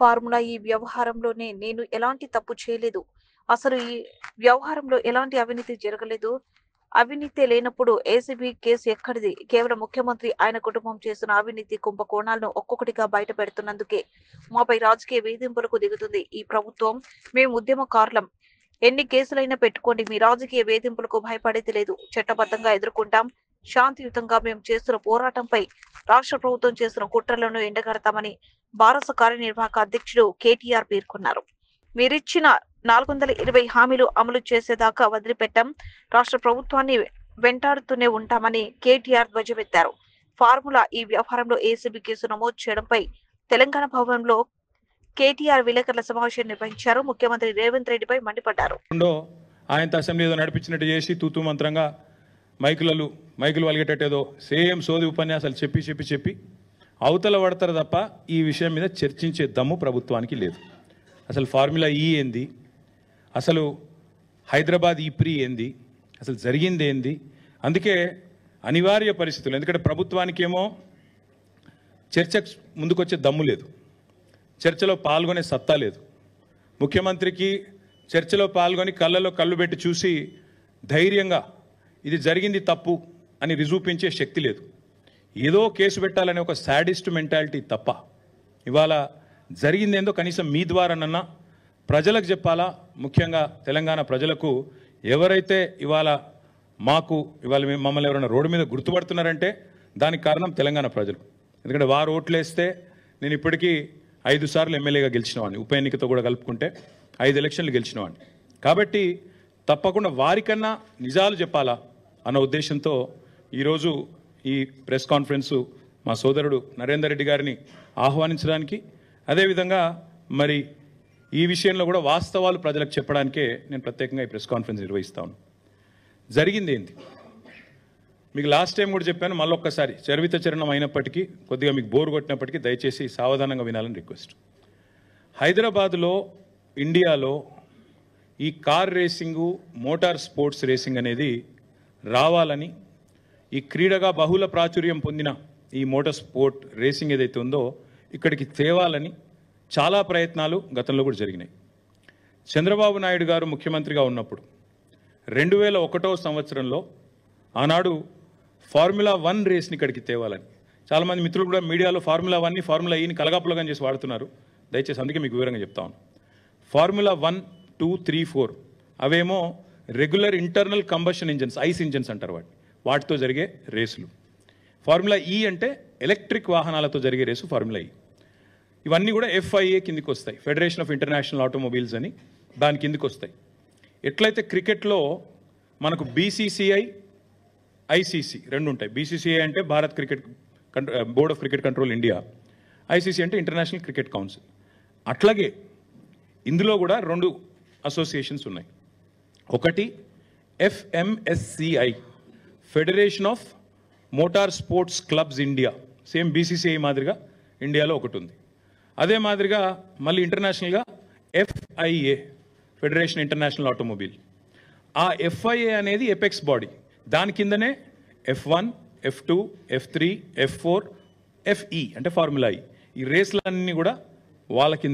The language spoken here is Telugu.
ఫార్ములా ఈ వ్యవహారంలోనే నేను ఎలాంటి తప్పు చేయలేదు. అసలు ఈ వ్యవహారంలో ఎలాంటి అవినీతి జరగలేదు. అవినీతి లేనప్పుడు ఏసీబీ కేసు ఎక్కడిది? కేవలం ముఖ్యమంత్రి, ఆయన కుటుంబం చేస్తున్న అవినీతి కుంభకోణాలను ఒక్కొక్కటిగా బయట పెడుతున్నందుకే మాపై రాజకీయ వేధింపులకు దిగుతుంది ఈ ప్రభుత్వం. మేము ఉద్యమకారులం. ఎన్ని కేసులైనా పెట్టుకోండి. మీ రాజకీయ వేధింపులకు భయపడేది లేదు. చట్టబద్ధంగా ఎదుర్కొంటాం. శాంతియుతంగా మేము చేస్తున్న పోరాటంపై రాష్ట్ర ప్రభుత్వం చేస్తున్న కుట్రలను ఎండగడతామని భారత కార్యనిర్వాహక అధ్యక్షుడు కేటీఆర్ పేర్కొన్నారు. మీరిచ్చిన 420 హామీలు అమలు చేసేదాకా వదిలిపెట్టాం. రాష్ట్ర ప్రభుత్వాన్ని వెంటాడుతూనే ఉంటామని కేటీఆర్ ధ్వజమెత్తారు. ఫార్ములా ఈ వ్యవహారంలో ఏసీబీ కేసు నమోదు చేయడంపై తెలంగాణ భవన్లో కేటీఆర్ విలేకరుల సమావేశం నిర్వహించారు. ముఖ్యమంత్రి రేవంత్ రెడ్డిపై మండిపడ్డారు. ఆయన అసెంబ్లీలో నడిపించినట్టు చేసి తూతూ మంత్రంగా మైకులు వలిగేటట్టేదో సేమ్ సోది ఉపన్యాసాలు చెప్పి అవతల పడతారు తప్ప ఈ విషయం మీద చర్చించే దమ్ము ప్రభుత్వానికి లేదు. అసలు ఫార్ములా ఈ ఏంది, అసలు హైదరాబాద్ ఈ ప్రీ ఏంది, అసలు జరిగింది ఏంది. అందుకే అనివార్య పరిస్థితులు, ఎందుకంటే ప్రభుత్వానికి ఏమో చర్చకు ముందుకొచ్చే దమ్ము లేదు, చర్చలో పాల్గొనే సత్తా లేదు. ముఖ్యమంత్రికి చర్చలో పాల్గొని కళ్ళలో కళ్ళు పెట్టి చూసి ధైర్యంగా ఇది జరిగింది తప్పు అని రుజువుపించే శక్తి లేదు. ఏదో కేసు పెట్టాలనే ఒక సాడిస్ట్ మెంటాలిటీ తప్ప ఇవాళ జరిగిందేందో కనీసం మీ ద్వారానన్నా ప్రజలకు చెప్పాలా. ముఖ్యంగా తెలంగాణ ప్రజలకు ఎవరైతే ఇవాళ మమ్మల్ని ఎవరైనా రోడ్డు మీద గుర్తుపడుతున్నారంటే దానికి కారణం తెలంగాణ ప్రజలు. ఎందుకంటే వారు ఓట్లేస్తే నేను ఇప్పటికీ 5 సార్లు ఎమ్మెల్యేగా గెలిచినవాడిని, ఉప ఎన్నికతో కూడా కలుపుకుంటే 5 ఎలక్షన్లు గెలిచినవాడిని. కాబట్టి తప్పకుండా వారికన్నా నిజాలు చెప్పాలా అన్న ఉద్దేశంతో ఈరోజు ఈ ప్రెస్ కాన్ఫరెన్సు మా సోదరుడు నరేందర్ రెడ్డి గారిని ఆహ్వానించడానికి, అదేవిధంగా మరి ఈ విషయంలో కూడా వాస్తవాలు ప్రజలకు చెప్పడానికే నేను ప్రత్యేకంగా ఈ ప్రెస్ కాన్ఫరెన్స్ నిర్వహిస్తాను. జరిగింది ఏంటి మీకు లాస్ట్ టైం కూడా చెప్పాను, మళ్ళొక్కసారి చరివిత చరణం అయినప్పటికీ కొద్దిగా మీకు బోరు కొట్టినప్పటికీ దయచేసి సావధానంగా వినాలని రిక్వెస్ట్. హైదరాబాద్లో ఇండియాలో ఈ car racing, motor sports racing అనేది రావాలని, ఈ క్రీడగా బహుళ ప్రాచుర్యం పొందిన ఈ మోటార్ స్పోర్ట్ రేసింగ్ ఏదైతే ఉందో ఇక్కడికి తేవాలని చాలా ప్రయత్నాలు గతంలో కూడా జరిగినాయి. చంద్రబాబు నాయుడు గారు ముఖ్యమంత్రిగా ఉన్నప్పుడు 2001వ సంవత్సరంలో ఆనాడు ఫార్ములా 1 రేస్ని ఇక్కడికి తేవాలని చాలామంది మిత్రులు కూడా మీడియాలో ఫార్ములా 1ని ఫార్ములా ఈని కలగాపులగా చేసి వాడుతున్నారు. దయచేసి అందుకే మీకు వివరంగా చెప్తాను. ఫార్ములా 1, 2, 3, 4 అవేమో regular internal combustion engines, ice engines అంటారు వాటితో జరిగే రేసులు. ఫార్ములా ఈ అంటే ఎలక్ట్రిక్ వాహనాలతో జరిగే రేసు ఫార్ములా ఈ. ఇవన్నీ కూడా FIA కిందికి వస్తాయి, ఫెడరేషన్ ఆఫ్ ఇంటర్నేషనల్ ఆటోమొబైల్స్ అని, దాని కిందికి వస్తాయి. ఎట్లయితే క్రికెట్లో మనకు BCCI, ICC రెండు ఉంటాయి. BCCI అంటే Bharat cricket board of cricket control India, ICC అంటే ఇంటర్నేషనల్ క్రికెట్ కౌన్సిల్. అట్లాగే ఇందులో కూడా 2 అసోసియేషన్స్ ఉన్నాయి. ఒకటి FMSCI, federation of motor sports clubs India, same BCCI మాదిరిగా ఇండియాలో ఒకటి ఉంది. అదే మాదిరిగా మళ్ళీ ఇంటర్నేషనల్గా FIA, ఫెడరేషన్ ఇంటర్నేషనల్ ఆటోమొబైల్. ఆ FIA అనేది ఎపెక్స్ బాడీ, దాని కిందనే F1, F2, F3, F4, FE అంటే ఫార్ములా ఈ రేస్లన్నీ కూడా వాళ్ళ కింద